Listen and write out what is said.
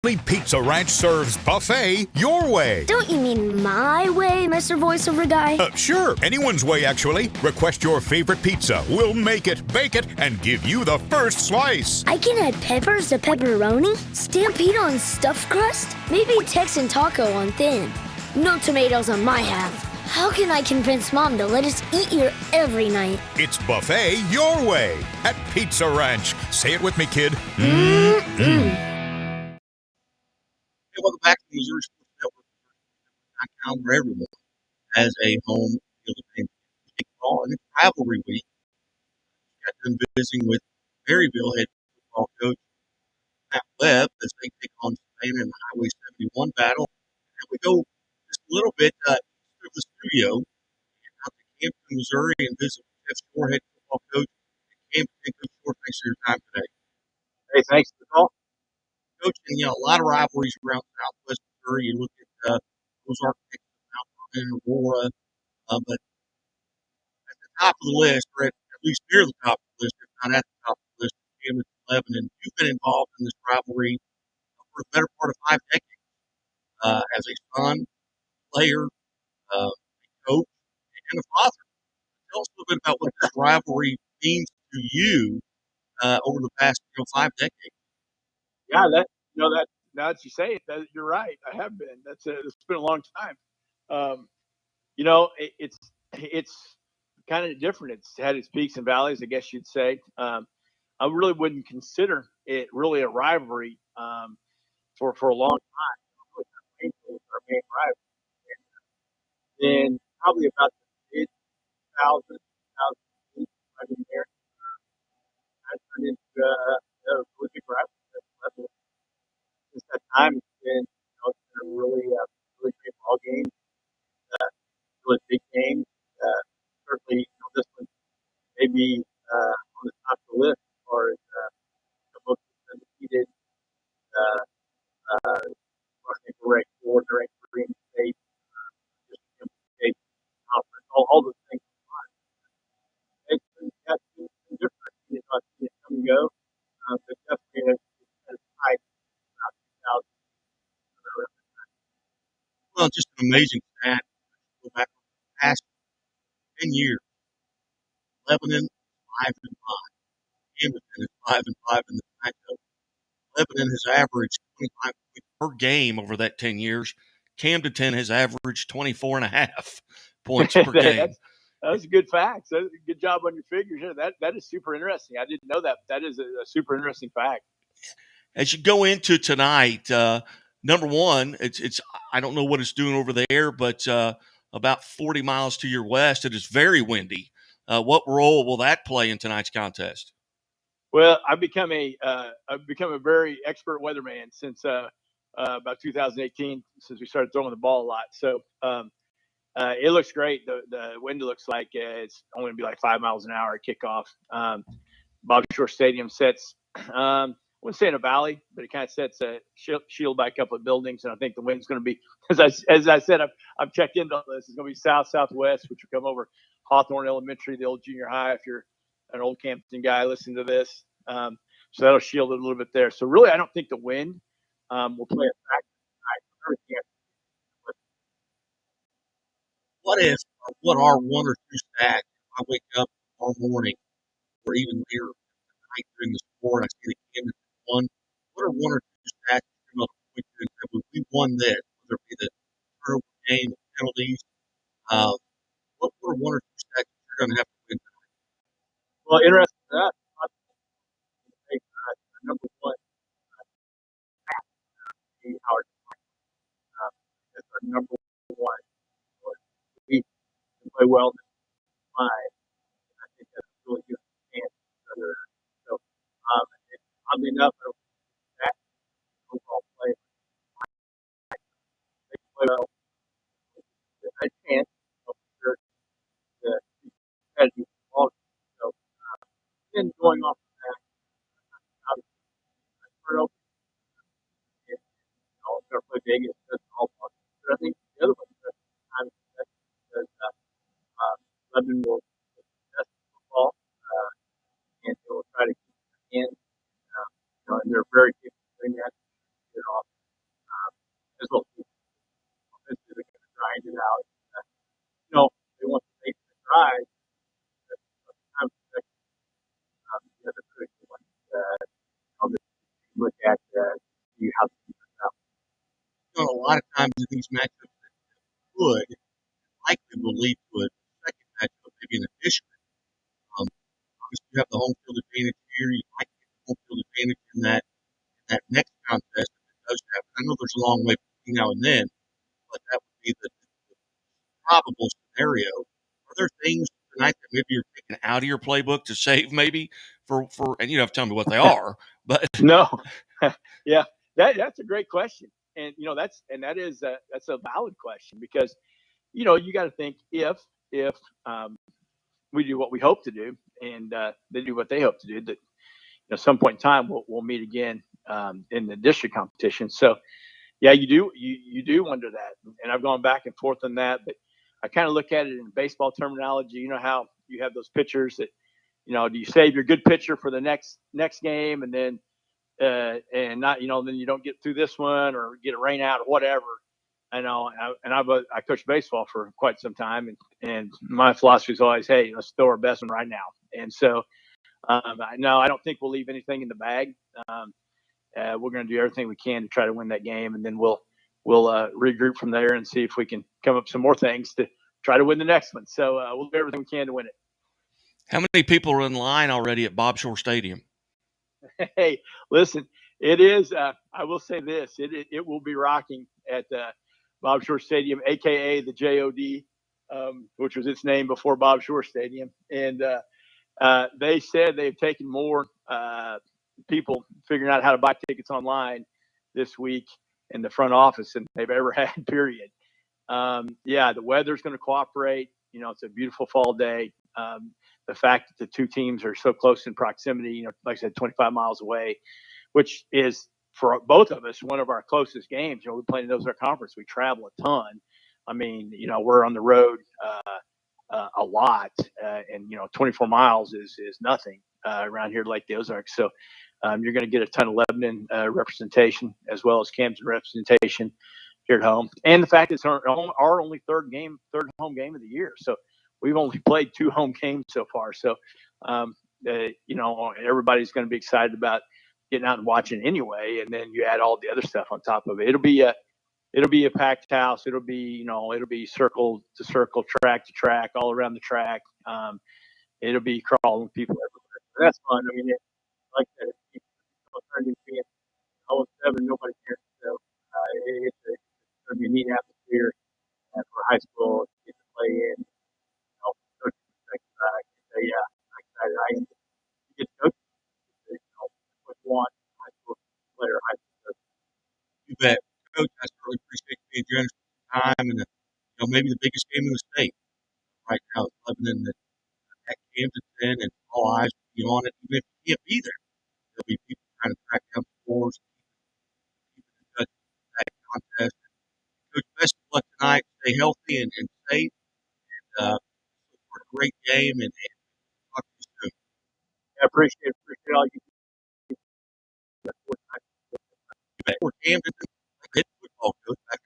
Pizza Ranch serves buffet your way. Don't you mean my way, Mr. Voiceover Guy? Sure, anyone's way, actually. Request your favorite pizza. We'll make it, bake it, and give you the first slice. I can add peppers to pepperoni, Stampede on stuffed crust, maybe Texan taco on thin. No tomatoes on my half. How can I convince Mom to let us eat here every night? It's buffet your way at Pizza Ranch. Say it with me, kid. Hey, welcome back to the Missouri Sports Network. Where everyone has a home field advantage. Football and it's rivalry week. Got done visiting with Maryville head football coach Matt Webb as they take on Savannah in the Highway 71 battle. And we go just a little bit through the studio and out to Camdenton, Missouri, and visit with Jeff Shore, head football coach at Camdenton. Coach Shore, thanks for your time today. Hey, thanks for the call. Coach, and a lot of rivalries around Southwest Missouri. You look at Ozark, Mount Vernon, Aurora, but at the top of the list, or at least near the top of the list, if not at the top of the list, Camdenton 11. And you've been involved in this rivalry for the better part of 5 decades as a son, player, a coach, and a father. Tell us a little bit about what this rivalry means to you over the past 5 decades. Yeah, that now that you say it, you're right. I have been. It's been a long time. It's kind of different. It's had its peaks and valleys, I guess you'd say. I really wouldn't consider it really a rivalry for a long time. It was our main rival. And then probably about the mid 2000s, 2008, I've been there. I turned into a really big rival. Since that time, it's been a really great ball game, really big game. Certainly, this one may be on the top of the list as far as the most undefeated. I think we're ranked fourth, or ranked three in the state, just in the state conference. All those things. It's been different. I've seen it come and go, but definitely has tied about 2000. Well, just an amazing stat. Go back over the past 10 years. Lebanon 5-5. Camdenton is 5-5 in the matchup. Lebanon has averaged 25 points per game over that 10 years. Camdenton has averaged 24.5 points per game. That's a good fact. Good job on your figures. Yeah, that is super interesting. I didn't know that. That is a super interesting fact. As you go into tonight, number one, it's I don't know what it's doing over there, but about 40 miles to your west, it is very windy. What role will that play in tonight's contest? Well, I've become a very expert weatherman since about 2018, since we started throwing the ball a lot. So it looks great. The wind looks like it's only going to be like 5 miles an hour at kickoff. Bobby Shore Stadium sits, I wouldn't say in a valley, but it kind of sets shielded by a couple of buildings. And I think the wind's going to be, as I said, I've checked into all this. It's going to be southwest, which will come over Hawthorne Elementary, the old junior high. If you're an old Camdenton guy, listen to this. So that'll shield it a little bit there. So really, I don't think the wind will play a factor tonight. What are one or two stats? I wake up tomorrow morning or even later tonight during the sport, I see the Camdenton won. What are one or two stats you're going to point to and say, well, we won this, whether it be the turnover game, the penalties? What are one or two stats you're going to have to win tonight? Well, interesting for that. Number one, Howard. That's our number one. We can play well in five. I think that's really good chance. So, oddly enough, I don't think that overall play. They play well. I can't. For sure. The strategy ball. So, then going off of that, obviously, turnover. It's going to play Vegas. That's all. But I think the other one is time because Lebanon will test football and they will try to keep it in. And they're very capable of doing that. lot of times in these matchups that would likely will lead to a second matchup, maybe in addition. Obviously, you have the home field advantage here. You might get the home field advantage in that next contest if it does happen. I know there's a long way between now and then, but that would be the probable scenario. Are there things tonight that maybe you're taking out of your playbook to save maybe for and you don't have to tell me what they are, but No, yeah, that's a great question, and that's a valid question because you got to think if we do what we hope to do and they do what they hope to do, that at some point in time we'll meet again in the district competition. So yeah, you do wonder that, and I've gone back and forth on that, but I kind of look at it in baseball terminology. You know how you have those pitchers that do you save your good pitcher for the next game and then and not then you don't get through this one or get a rain out or whatever. I coached baseball for quite some time, and my philosophy is always, hey, let's throw our best one right now. And so, no, I don't think we'll leave anything in the bag. We're going to do everything we can to try to win that game, and then we'll regroup from there and see if we can come up with some more things to try to win the next one. So we'll do everything we can to win it. how many people are in line already at Bob Shore Stadium? Hey, listen, it is. I will say this: it will be rocking at Bob Shore Stadium, aka the JOD, which was its name before Bob Shore Stadium. And they said they've taken more people figuring out how to buy tickets online this week in the front office than they've ever had. Period. Yeah, the weather's going to cooperate. It's a beautiful fall day. The fact that the two teams are so close in proximity, like I said, 25 miles away, which is for both of us one of our closest games. We play in those our conference. We travel a ton. I mean, we're on the road a lot, and 24 miles is nothing around here, Lake the Ozarks. So you're going to get a ton of Lebanon representation as well as Camden representation here at home. And the fact it's our only third home game of the year. So we've only played 2 home games so far. So everybody's going to be excited about getting out and watching anyway. And then you add all the other stuff on top of it. It'll be a packed house. It'll be circle to circle, track to track, all around the track. It'll be crawling people everywhere. So that's fun. I mean, like I said, it's turning being 0-7, nobody cares. So it's going to be a neat atmosphere for high school to get to play in. Coach perspective, I can say, yeah, I'm excited. I am. You get to coach. What you want, high school player, high school coach. You bet, Coach. I certainly appreciate you being generous with your time and maybe the biggest game in the state right now is Lebanon at Camdenton, and all eyes will be on it. Even if you can't be there, there'll be people trying to track down scores, keep in touch with that contest. Coach, best of luck tonight. Stay healthy and safe. For a great game, and talk to you soon. I appreciate all you do. For Camden, head football coach back